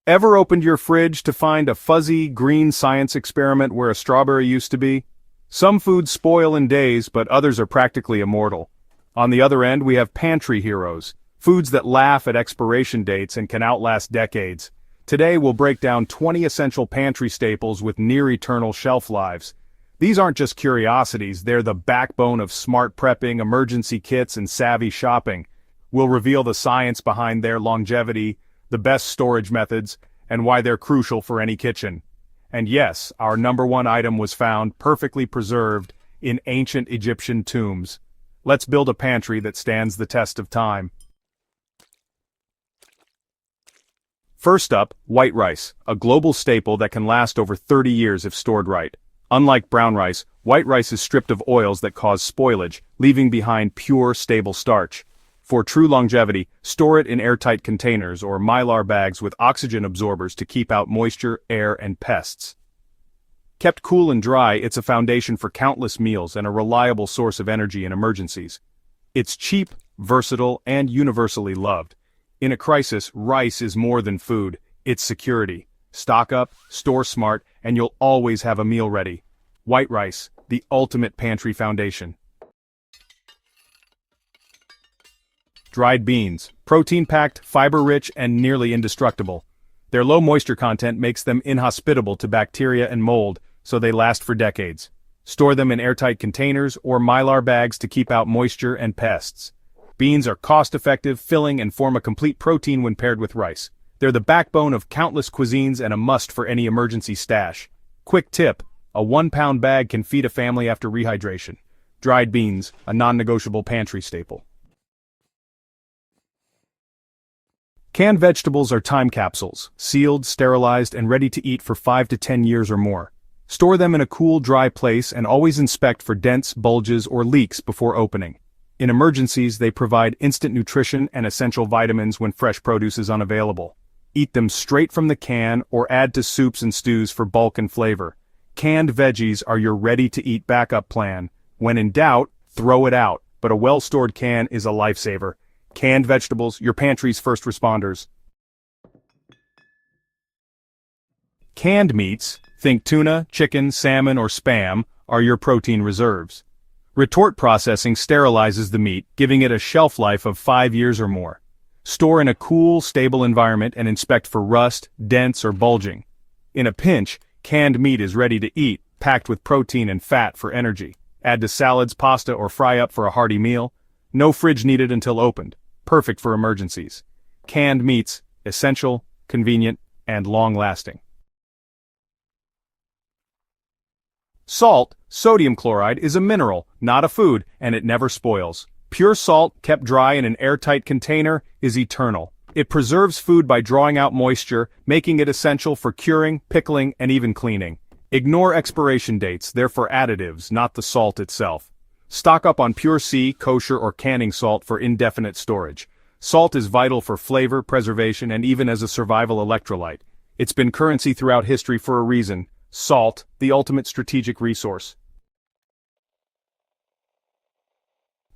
Ever opened your fridge to find a fuzzy, green science experiment where a strawberry used to be? Some foods spoil in days, but others are practically immortal. On the other end, we have pantry heroes, foods that laugh at expiration dates and can outlast decades. Today we'll break down 20 essential pantry staples with near-eternal shelf lives. These aren't just curiosities, they're the backbone of smart prepping, emergency kits, and savvy shopping. We'll reveal the science behind their longevity, the best storage methods, and why they're crucial for any kitchen. And yes, our number one item was found perfectly preserved in ancient Egyptian tombs. Let's build a pantry that stands the test of time. First up, white rice, a global staple that can last over 30 years if stored right. Unlike brown rice, white rice is stripped of oils that cause spoilage, leaving behind pure, stable starch. For true longevity, store it in airtight containers or mylar bags with oxygen absorbers to keep out moisture, air, and pests. Kept cool and dry, it's a foundation for countless meals and a reliable source of energy in emergencies. It's cheap, versatile, and universally loved. In a crisis, rice is more than food, it's security. Stock up, store smart, and you'll always have a meal ready. White rice, the ultimate pantry foundation. Dried beans, protein-packed, fiber-rich, and nearly indestructible. Their low moisture content makes them inhospitable to bacteria and mold, so they last for decades. Store them in airtight containers or mylar bags to keep out moisture and pests. Beans are cost-effective, filling, and form a complete protein when paired with rice. They're the backbone of countless cuisines and a must for any emergency stash. Quick tip, a 1-pound bag can feed a family after rehydration. Dried beans, a non-negotiable pantry staple. Canned vegetables are time capsules, sealed, sterilized, and ready to eat for 5 to 10 years or more. Store them in a cool, dry place and always inspect for dents, bulges, or leaks before opening. In emergencies, they provide instant nutrition and essential vitamins when fresh produce is unavailable. Eat them straight from the can or add to soups and stews for bulk and flavor. Canned veggies are your ready-to-eat backup plan. When in doubt, throw it out, but a well-stored can is a lifesaver. Canned vegetables, your pantry's first responders. Canned meats, think tuna, chicken, salmon, or Spam, are your protein reserves. Retort processing sterilizes the meat, giving it a shelf life of 5 years or more. Store in a cool, stable environment and inspect for rust, dents, or bulging. In a pinch, canned meat is ready to eat, packed with protein and fat for energy. Add to salads, pasta, or fry up for a hearty meal. No fridge needed until opened. Perfect for emergencies. Canned meats, essential, convenient, and long-lasting. Salt, sodium chloride, is a mineral, not a food, and it never spoils. Pure salt, kept dry in an airtight container, is eternal. It preserves food by drawing out moisture, making it essential for curing, pickling, and even cleaning. Ignore expiration dates, they're for additives, not the salt itself. Stock up on pure sea, kosher, or canning salt for indefinite storage. Salt is vital for flavor, preservation, and even as a survival electrolyte. It's been currency throughout history for a reason. Salt, the ultimate strategic resource.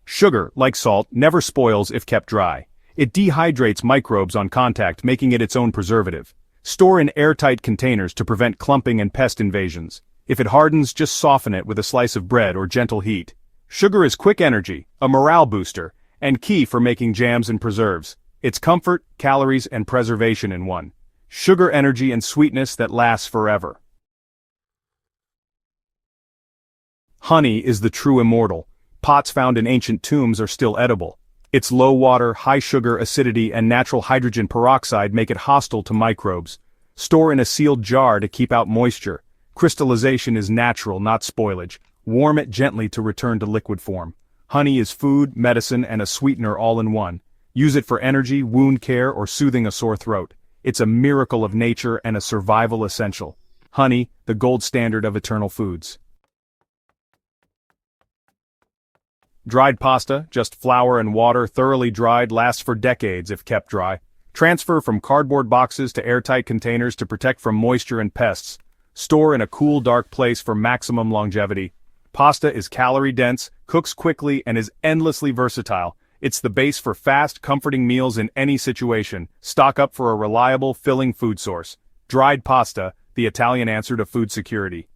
Sugar, like salt, never spoils if kept dry. It dehydrates microbes on contact, making it its own preservative. Store in airtight containers to prevent clumping and pest invasions. If it hardens, just soften it with a slice of bread or gentle heat. Sugar is quick energy, a morale booster, and key for making jams and preserves. It's comfort, calories, and preservation in one. Sugar energy and sweetness that lasts forever. Honey is the true immortal. Pots found in ancient tombs are still edible. Its low water, high sugar, acidity, and natural hydrogen peroxide make it hostile to microbes. Store in a sealed jar to keep out moisture. Crystallization is natural, not spoilage. Warm it gently to return to liquid form. Honey is food, medicine, and a sweetener all in one. Use it for energy, wound care, or soothing a sore throat. It's a miracle of nature and a survival essential. Honey, the gold standard of eternal foods. Dried pasta, just flour and water thoroughly dried, lasts for decades if kept dry. Transfer from cardboard boxes to airtight containers to protect from moisture and pests. Store in a cool, dark place for maximum longevity. Pasta is calorie-dense, cooks quickly, and is endlessly versatile. It's the base for fast, comforting meals in any situation. Stock up for a reliable, filling food source. Dried pasta, the Italian answer to food security.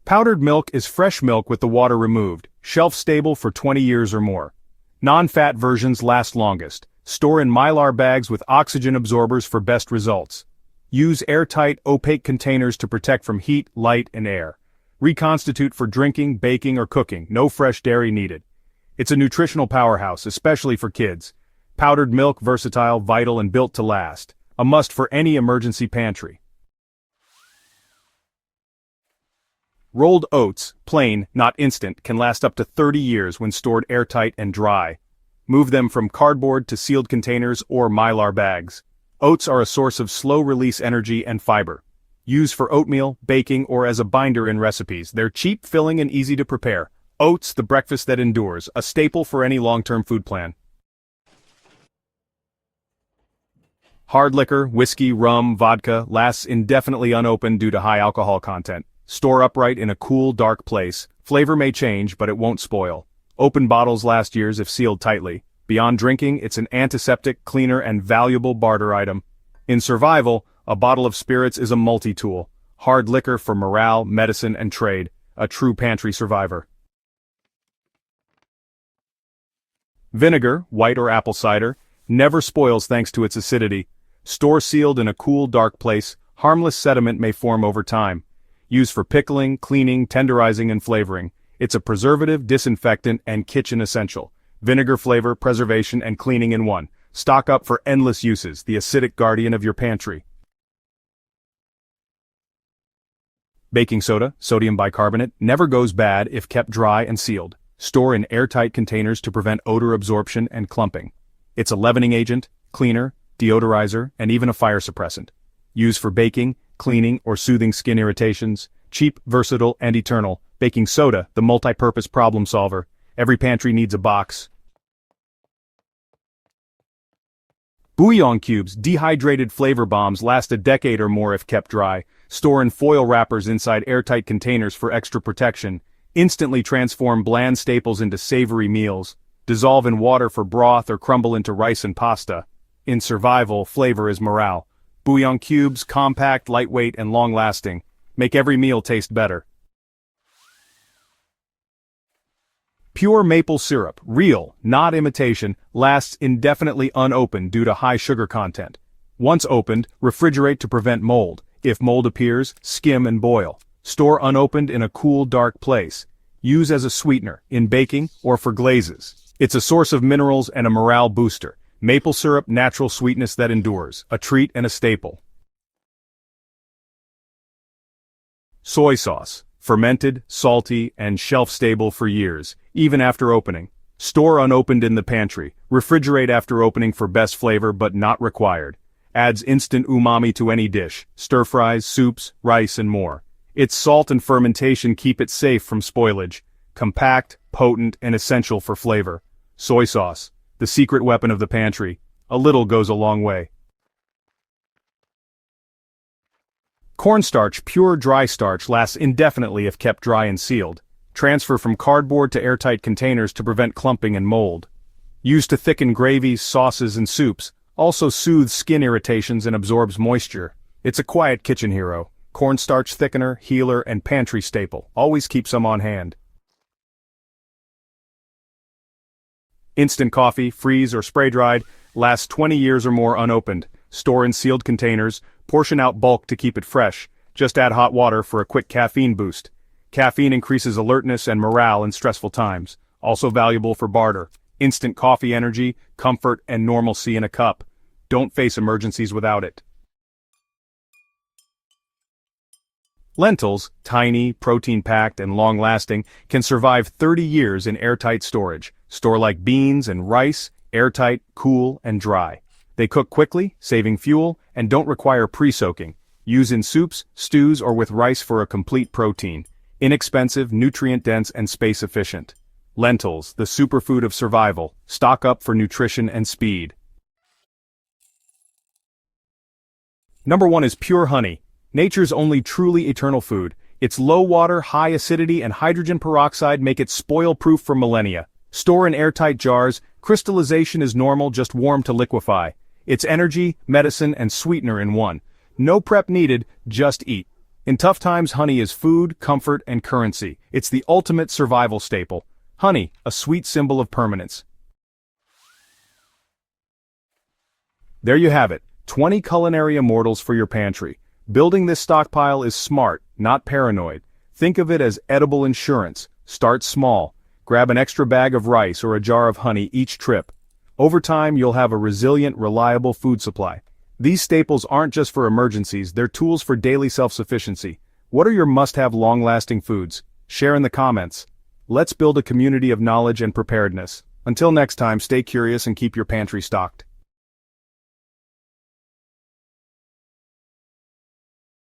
Powdered milk is fresh milk with the water removed, shelf-stable for 20 years or more. Non-fat versions last longest. Store in Mylar bags with oxygen absorbers for best results. Use airtight, opaque containers to protect from heat, light, and air. Reconstitute for drinking, baking, or cooking. No fresh dairy needed. It's a nutritional powerhouse, especially for kids. Powdered milk, versatile, vital, and built to last. A must for any emergency pantry. Rolled oats, plain, not instant, can last up to 30 years when stored airtight and dry. Move them from cardboard to sealed containers or Mylar bags. Oats are a source of slow-release energy and fiber. Use for oatmeal, baking, or as a binder in recipes. They're cheap, filling, and easy to prepare. Oats, the breakfast that endures, a staple for any long-term food plan. Hard liquor, whiskey, rum, vodka, lasts indefinitely unopened due to high alcohol content. Store upright in a cool, dark place. Flavor may change, but it won't spoil. Open bottles last years if sealed tightly. Beyond drinking, it's an antiseptic, cleaner, and valuable barter item. In survival, a bottle of spirits is a multi-tool. Hard liquor for morale, medicine, and trade. A true pantry survivor. Vinegar, white or apple cider, never spoils thanks to its acidity. Store sealed in a cool, dark place. Harmless sediment may form over time. Used for pickling, cleaning, tenderizing, and flavoring. It's a preservative, disinfectant, and kitchen essential. Vinegar flavor, preservation, and cleaning in one. Stock up for endless uses, the acidic guardian of your pantry. Baking soda, sodium bicarbonate, never goes bad if kept dry and sealed. Store in airtight containers to prevent odor absorption and clumping. It's a leavening agent, cleaner, deodorizer, and even a fire suppressant. Used for baking, cleaning, or soothing skin irritations. Cheap, versatile, and eternal. Baking soda, the multi-purpose problem solver. Every pantry needs a box. Bouillon cubes, dehydrated flavor bombs, last a decade or more if kept dry. Store in foil wrappers inside airtight containers for extra protection. Instantly transform bland staples into savory meals. Dissolve in water for broth or crumble into rice and pasta. In survival, flavor is morale. Bouillon cubes, compact, lightweight, and long-lasting. Make every meal taste better. Pure maple syrup, real, not imitation, lasts indefinitely unopened due to high sugar content. Once opened, refrigerate to prevent mold. If mold appears, skim and boil. Store unopened in a cool, dark place. Use as a sweetener, in baking, or for glazes. It's a source of minerals and a morale booster. Maple syrup, natural sweetness that endures. A treat and a staple. Soy sauce. Fermented, salty, and shelf-stable for years, even after opening. Store unopened in the pantry. Refrigerate after opening for best flavor but not required. Adds instant umami to any dish. Stir-fries, soups, rice, and more. Its salt and fermentation keep it safe from spoilage. Compact, potent, and essential for flavor. Soy sauce. The secret weapon of the pantry. A little goes a long way. Cornstarch, pure dry starch, lasts indefinitely if kept dry and sealed. Transfer from cardboard to airtight containers to prevent clumping and mold. Used to thicken gravies, sauces, and soups. Also soothes skin irritations and absorbs moisture. It's a quiet kitchen hero. Cornstarch thickener, healer, and pantry staple. Always keep some on hand. Instant coffee, freeze or spray-dried, lasts 20 years or more unopened. Store in sealed containers, portion out bulk to keep it fresh. Just add hot water for a quick caffeine boost. Caffeine increases alertness and morale in stressful times. Also valuable for barter. Instant coffee energy, comfort, and normalcy in a cup. Don't face emergencies without it. Lentils, tiny, protein-packed, and long-lasting, can survive 30 years in airtight storage. Store like beans and rice, airtight, cool, and dry. They cook quickly, saving fuel, and don't require pre-soaking. Use in soups, stews, or with rice for a complete protein. Inexpensive, nutrient-dense, and space-efficient. Lentils, the superfood of survival. Stock up for nutrition and speed. Number 1 is pure honey. Nature's only truly eternal food. Its low water, high acidity, and hydrogen peroxide make it spoil-proof for millennia. Store in airtight jars, crystallization is normal, just warm to liquefy. It's energy, medicine, and sweetener in one. No prep needed, just eat. In tough times, honey is food, comfort, and currency. It's the ultimate survival staple. Honey, a sweet symbol of permanence. There you have it, 20 culinary immortals for your pantry. Building this stockpile is smart, not paranoid. Think of it as edible insurance. Start small. Grab an extra bag of rice or a jar of honey each trip. Over time, you'll have a resilient, reliable food supply. These staples aren't just for emergencies, they're tools for daily self-sufficiency. What are your must-have long-lasting foods? Share in the comments. Let's build a community of knowledge and preparedness. Until next time, stay curious and keep your pantry stocked.